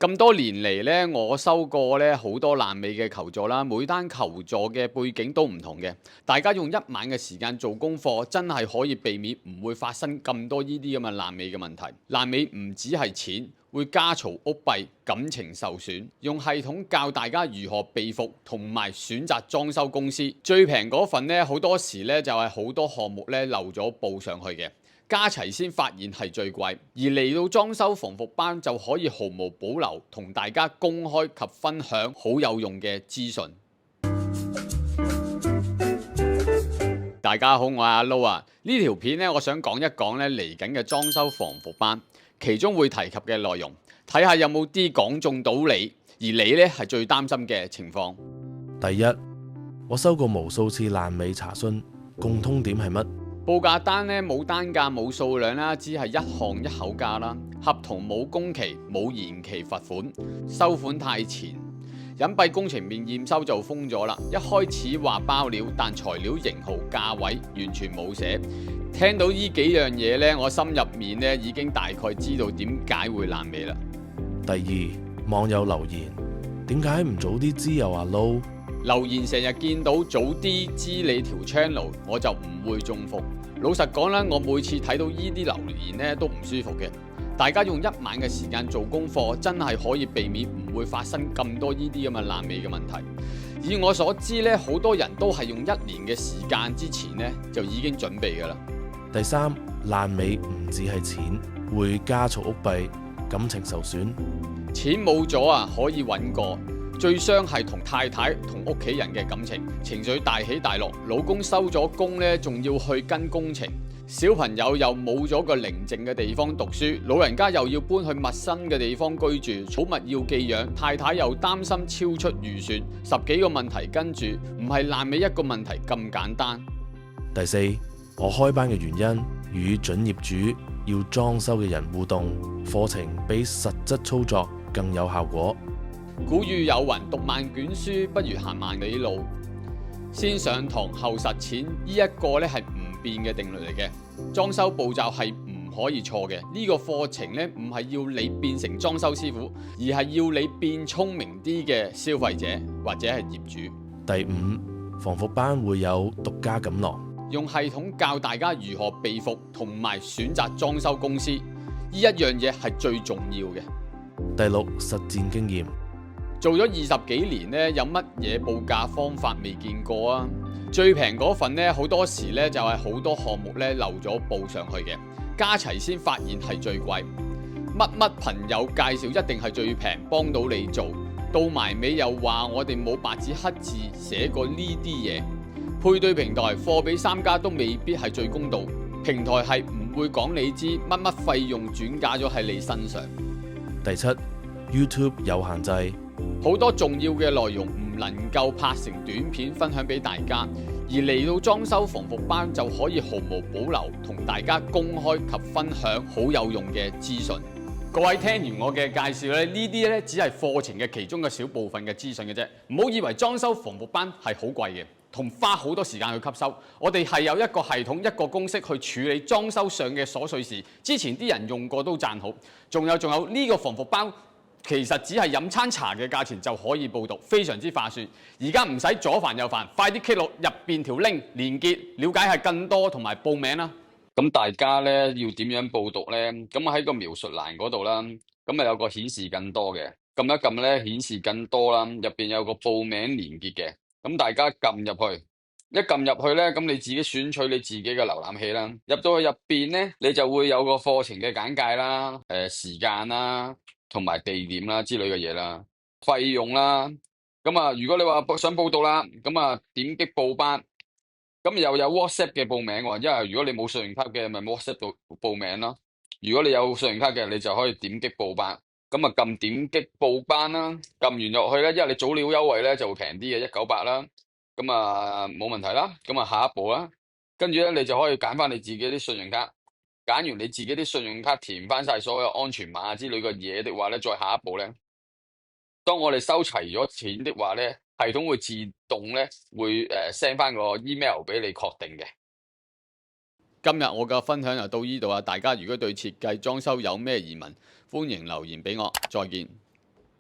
咁多年嚟咧，我收過咧好多爛尾嘅求助啦，每單求助嘅背景都唔同嘅。大家用一晚嘅時間做功課，真係可以避免唔會發生咁多呢啲咁嘅爛尾嘅問題。爛尾唔止係錢，會家嘈屋閉、感情受損。用系統教大家如何避伏同埋選擇裝修公司。最平嗰份咧，好多時咧就係好多項目咧漏咗報上去嘅。加齊先發現係最貴，而嚟到裝修防復班就可以毫無保留同大家公開及分享好有用嘅資訊。大家好，我係阿 Low 啊，呢條片咧，我想講一講咧嚟緊嘅裝修防復班，其中會提及嘅內容，睇下有冇啲講中到你，而你咧係最擔心嘅情況。第一，我收過無數次爛尾查詢，共通點係乜？報價單咧冇單價冇數量啦，只係一項一口價啦。合同冇工期冇延期罰款，收款太前，隱蔽工程面驗收就封咗啦。一開始話包料，但材料型號價位完全冇寫。聽到呢幾樣嘢咧，我心入面咧已經大概知道點解會爛尾啦。第二，網友留言，點解唔早啲知又話撈？留言成日見到早啲知你條 channel， 我就唔會中伏。老實講啦，我每次睇到呢啲留言咧都唔舒服嘅。大家用一晚嘅時間做功課，真係可以避免唔會發生咁多呢啲咁嘅爛尾嘅問題。以我所知咧，好多人都係用1年嘅時間之前咧就已經準備㗎啦。第三，爛尾唔止係錢，會家嘈屋閉，感情受損。錢冇咗啊，可以揾過。最傷係同太太同屋企人嘅感情，情緒大起大落。老公收咗工咧，仲要去跟工程，小朋友又冇咗個寧靜嘅地方讀書，老人家又要搬去陌生嘅地方居住，寵物要寄養，太太又擔心超出預算，10幾個問題跟住，唔係爛尾一個問題咁簡單。第四，我開班嘅原因與準業主要裝修嘅人互動，課程比實質操作更有效果。古語有云：讀萬卷書不如行萬里路。先上堂後實踐，呢一個咧係唔變嘅定律嚟嘅。裝修步驟係唔可以錯嘅。呢個課程咧唔係要你變成裝修師傅，而係要你變聰明啲嘅消費者或者係業主。第五，防復班會有獨家錦囊，用系統教大家如何避伏同埋選擇裝修公司，呢一樣嘢係最重要嘅。第六，實戰經驗。做咗20幾年咧，有乜嘢報價方法未見過啊？最平嗰份咧，好多時咧就係好多項目咧漏咗報上去嘅，加齊先發現係最貴。乜乜朋友介紹一定係最平，幫到你做，到埋尾又話我哋冇白紙黑字寫過呢啲嘢。配對平台貨比3家都未必係最公道，平台係唔會講你知乜乜費用轉嫁咗喺你身上。第七， YouTube 有限制。好多重要嘅內容唔能夠拍成短片分享俾大家，而嚟到裝修防復班就可以毫無保留同大家公開及分享好有用嘅資訊。各位聽完我嘅介紹咧，呢啲咧只係課程嘅其中嘅小部分嘅資訊嘅啫，唔好以為裝修防復班係好貴嘅，同花好多時間去吸收。我哋係有一個系統、一個公式去處理裝修上嘅瑣碎事。之前啲人用過都讚好，仲有呢個防復班。其實只係飲餐茶嘅價錢就可以報讀，非常之划算。而家唔使左煩右煩，快啲 click 落入邊條 link 連結，了解係更多同埋報名啦。咁大家咧要點樣報讀咧？咁喺個描述欄嗰度啦，咁啊有個顯示更多嘅，撳一撳咧顯示更多啦，入邊有個報名連結嘅，咁大家撳入去，一撳入去咧，咁你自己選取你自己嘅瀏覽器啦，入到去入邊咧，你就會有個課程嘅簡介啦，時間啦。同埋地點啦之類嘅嘢啦，費用啦，咁啊如果你話想報讀啦，咁啊點擊報班，咁又有 WhatsApp 嘅報名喎，因為如果你冇信用卡嘅，咪 WhatsApp 度報名咯。如果你有信用卡嘅，你就可以點擊報班，咁啊撳點擊報班啦，撳完入去咧，因為你早鳥優惠咧就會平啲嘅198啦，咁啊冇問題啦，咁啊下一步啦，跟住咧你就可以揀翻你自己啲信用卡。揀完你自己啲信用卡填翻晒所有安全碼之類嘅嘢的話咧，再下一步咧，當我哋收齊咗錢的話咧，系統會自動咧會send 翻個 email 俾你確定嘅。今日我嘅分享就到呢度啊！大家如果對設計裝修有咩疑問，歡迎留言俾我。再見。